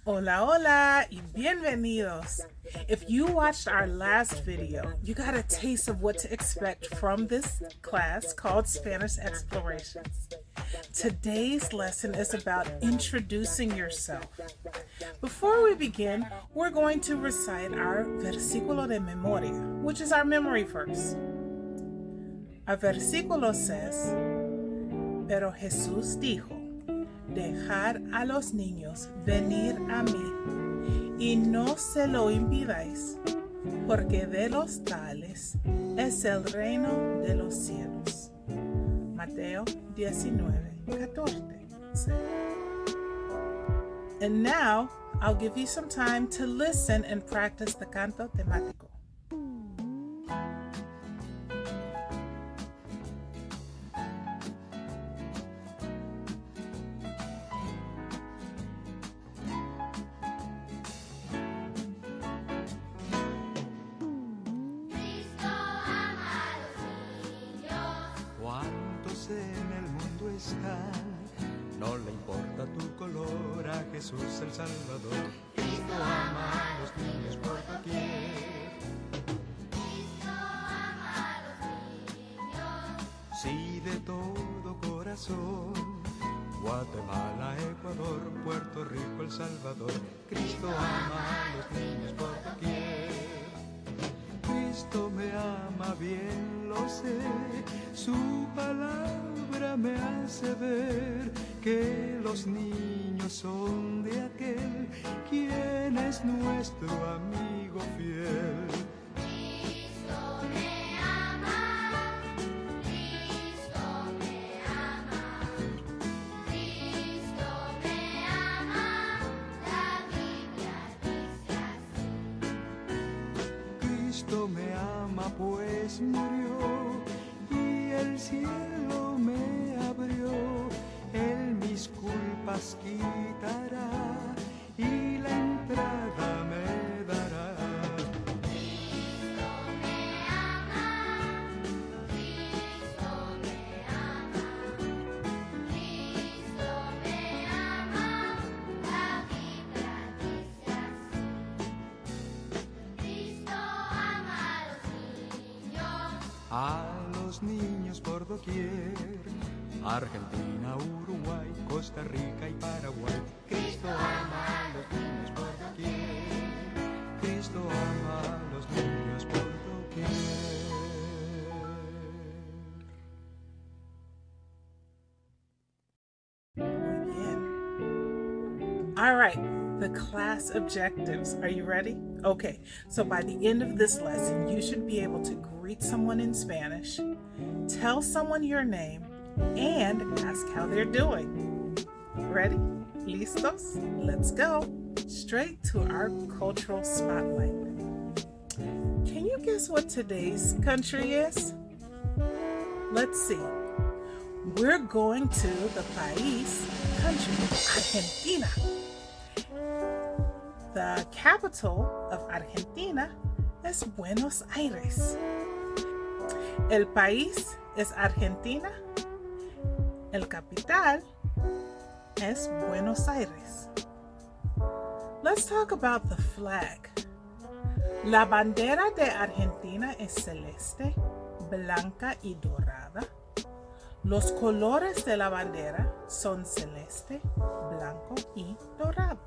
Hola, hola, y bienvenidos. If you watched our last video, you got a taste of what to expect from this class called Spanish Explorations. Today's lesson is about introducing yourself. Before we begin, we're going to recite our versículo de memoria, which is our memory verse. Our versículo says, Pero Jesús dijo, Dejar a los niños venir a mí, y no se lo impidáis, porque de los tales es el reino de los cielos. Mateo 19:14. And now, I'll give you some time to listen and practice the canto temático. En el mundo están, no le importa tu color, a Jesús el Salvador. Cristo ama a los niños por doquier. Cristo ama a los niños. Sí, de todo corazón. Guatemala, Ecuador, Puerto Rico, El Salvador. Cristo ama a los niños por doquier. Cristo me ama, bien lo sé, su palabra me hace ver que los niños son de aquel quien es nuestro amigo fiel. Cristo me ama, Cristo me ama, Cristo me ama, la Biblia dice así. Cristo me ama pues murió y el cielo me abrió, Él mis culpas quitará y la entrada me dará. Cristo me ama, Cristo me ama, Cristo me ama, la Biblia dice así. Cristo ama a los niños por doquier, Argentina, Uruguay, Costa Rica y Paraguay. Cristo ama a los niños por doquier, Cristo ama a los niños por doquier. Muy bien. All right, the class objectives. Are you ready? Okay, so by the end of this lesson, you should be able to greet someone in Spanish, tell someone your name, and ask how they're doing. Ready? Listos? Let's go. Straight to our cultural spotlight. Can you guess what today's country is? Let's see. We're going to the país, country, Argentina. The capital of Argentina es Buenos Aires. El país es Argentina. El capital es Buenos Aires. Let's talk about the flag. La bandera de Argentina es celeste, blanca y dorada. Los colores de la bandera son celeste, blanco y dorado.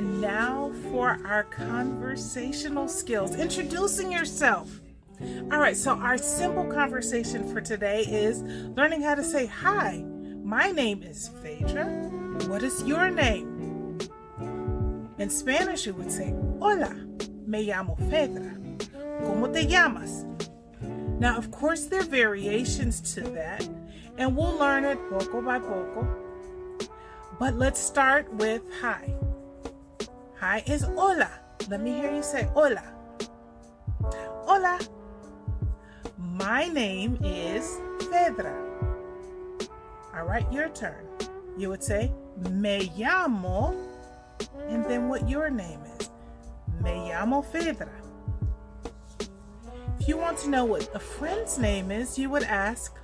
And now for our conversational skills. Introducing yourself. All right, so our simple conversation for today is learning how to say, hi, my name is Phaidra. What is your name? In Spanish, you would say, hola, me llamo Phaidra. ¿Cómo te llamas? Now, of course, there are variations to that, and we'll learn it poco by poco. But let's start with hi. Hi is hola. Let me hear you say hola. Hola. My name is Phaidra. All right, your turn. You would say me llamo, and then what your name is. Me llamo Phaidra. If you want to know what a friend's name is, you would ask,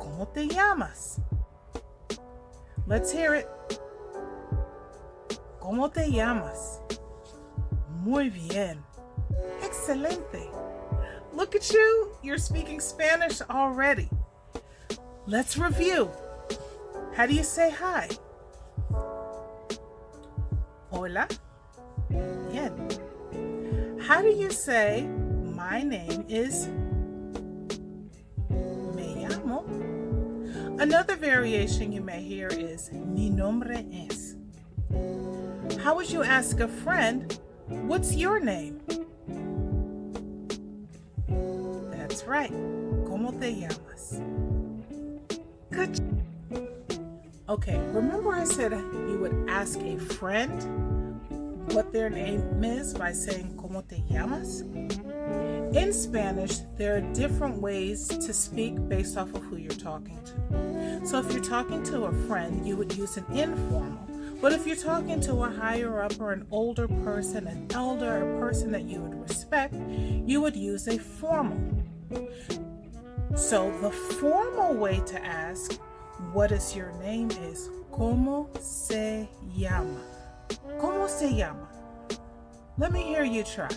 ¿Cómo te llamas? Let's hear it. ¿Cómo te llamas? Muy bien. Excelente. Look at you. You're speaking Spanish already. Let's review. How do you say hi? Hola. Bien. How do you say my name is me llamo? Another variation you may hear is mi nombre es. How would you ask a friend, what's your name? That's right. ¿Cómo te llamas? Good. Okay, remember I said you would ask a friend what their name is by saying ¿Cómo te llamas? In Spanish, there are different ways to speak based off of who you're talking to. So if you're talking to a friend, you would use an informal. But if you're talking to a higher up or an older person, an elder, a person that you would respect, you would use a formal. So the formal way to ask what is your name is ¿Cómo se llama? ¿Cómo se llama? Let me hear you try.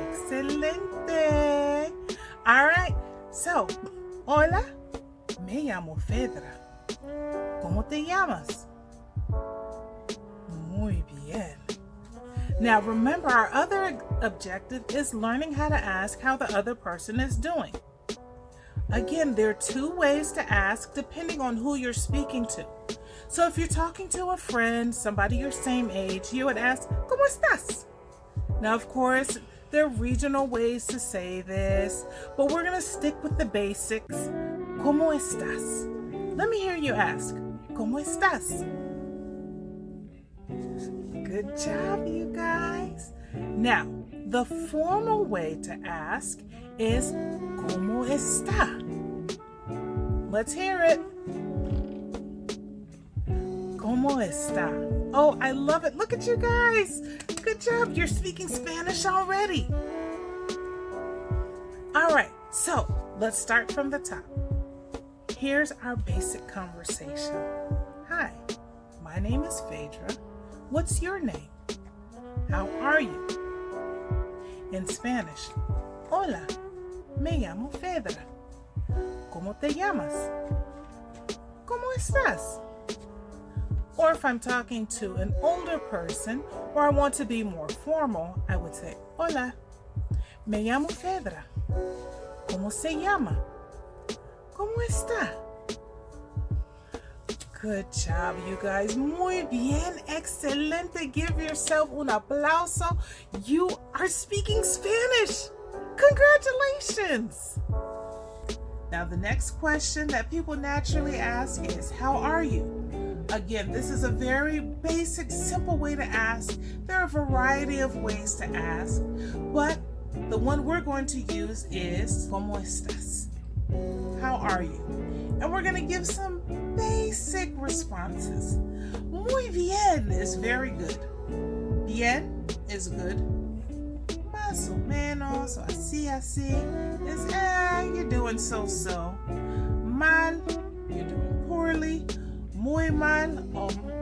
Excelente. All right. So, hola, me llamo Phaidra. ¿Cómo te llamas? Muy bien. Now remember, our other objective is learning how to ask how the other person is doing. Again, there are two ways to ask depending on who you're speaking to. So if you're talking to a friend, somebody your same age, you would ask, ¿Cómo estás? Now, of course, there are regional ways to say this, but we're going to stick with the basics. ¿Cómo estás? Let me hear you ask, ¿Cómo estás? Good job, you guys. Now, the formal way to ask is ¿Cómo está? Let's hear it. ¿Cómo está? Oh, I love it. Look at you guys. Good job. You're speaking Spanish already. All right, so let's start from the top. Here's our basic conversation. Hi, my name is Phaidra. What's your name? How are you? In Spanish, hola, me llamo Phaidra. ¿Cómo te llamas? ¿Cómo estás? Or if I'm talking to an older person or I want to be more formal, I would say, hola, Me llamo Phaidra. ¿Cómo se llama? ¿Cómo está? Good job, you guys. Muy bien. Excelente. Give yourself un aplauso. You are speaking Spanish. Congratulations. Now, the next question that people naturally ask is, how are you? Again, this is a very basic, simple way to ask. There are a variety of ways to ask, but the one we're going to use is, ¿Cómo estás? How are you? And we're going to give some basic responses. Muy bien is very good. Bien is good. Más o menos, o así, así is, you're doing so-so. Mal, you're doing poorly. Muy mal,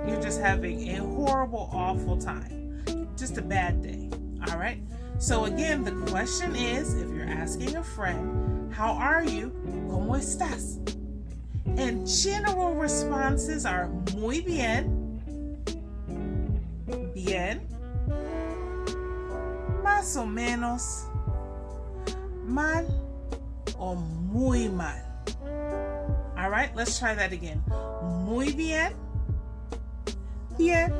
you're just having a horrible, awful time. Just a bad day. All right? So again, the question is, if you're asking a friend, how are you? ¿Cómo estás? And general responses are muy bien, bien, más o menos, mal, or muy mal. All right, let's try that again. Muy bien, bien,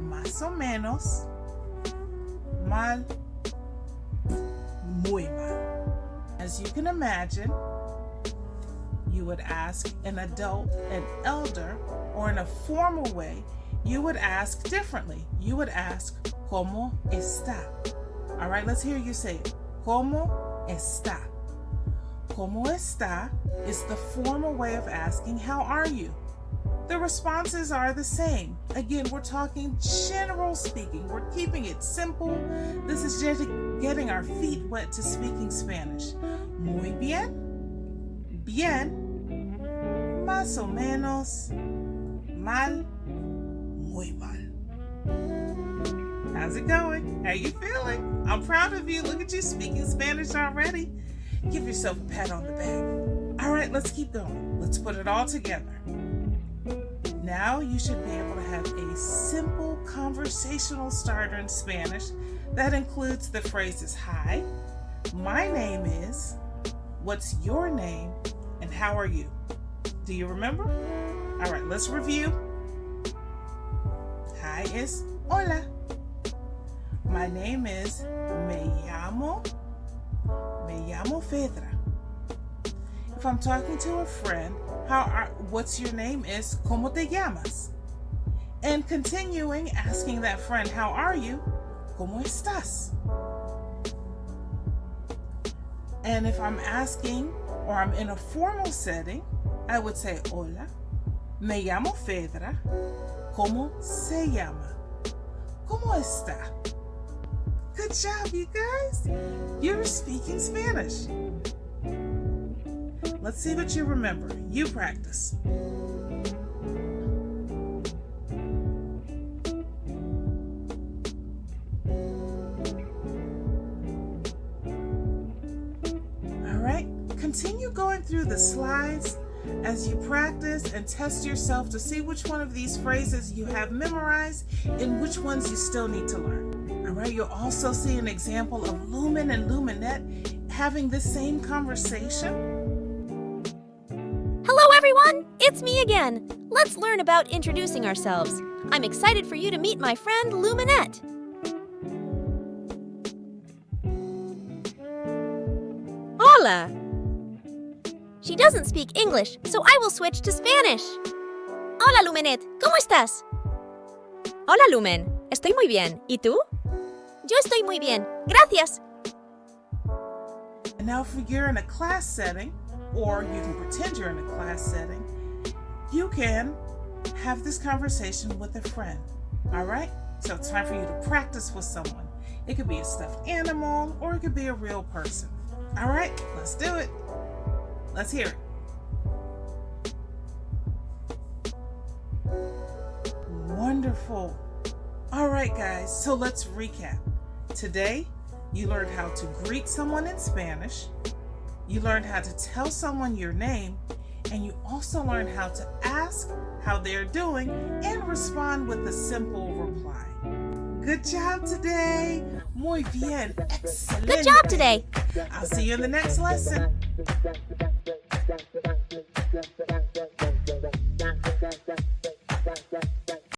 más o menos, mal, muy mal. As you can imagine, you would ask an adult, an elder, or in a formal way, you would ask differently. You would ask, ¿Cómo está? All right, let's hear you say it. ¿Cómo está? ¿Cómo está is the formal way of asking, how are you? The responses are the same. Again, we're talking general speaking. We're keeping it simple. This is just getting our feet wet to speaking Spanish. Muy bien, bien, más o menos, mal, muy mal. How's it going? How you feeling? I'm proud of you. Look at you speaking Spanish already. Give yourself a pat on the back. All right, let's keep going. Let's put it all together. Now you should be able to have a simple conversational starter in Spanish that includes the phrases, hi, my name is, what's your name, and how are you? Do you remember? All right, let's review. Hi is hola. My name is me llamo Phaidra. If I'm talking to a friend, what's your name is ¿Cómo te llamas? And continuing asking that friend, how are you? ¿Cómo estás? And if I'm asking or I'm in a formal setting, I would say, hola, me llamo Phaidra. ¿Cómo se llama? ¿Cómo está? Good job, you guys. You're speaking Spanish. Let's see what you remember. You practice. All right, continue going through the slides as you practice and test yourself to see which one of these phrases you have memorized and which ones you still need to learn. All right, you'll also see an example of Lumen and Luminette having the same conversation. Hello everyone, it's me again. Let's learn about introducing ourselves. I'm excited for you to meet my friend Luminette. Hola. She doesn't speak English, so I will switch to Spanish. Hola Luminette, ¿cómo estás? Hola Lumen, estoy muy bien. ¿Y tú? Yo estoy muy bien. Gracias. And now if you're in a class setting, or you can pretend you're in a class setting, you can have this conversation with a friend. All right? So it's time for you to practice with someone. It could be a stuffed animal, or it could be a real person. All right? Let's do it. Let's hear it. Wonderful. All right, guys, so let's recap. Today, you learned how to greet someone in Spanish, you learned how to tell someone your name, and you also learned how to ask how they're doing and respond with a simple reply. Good job today. Muy bien. Excelente. Good job today. I'll see you in the next lesson.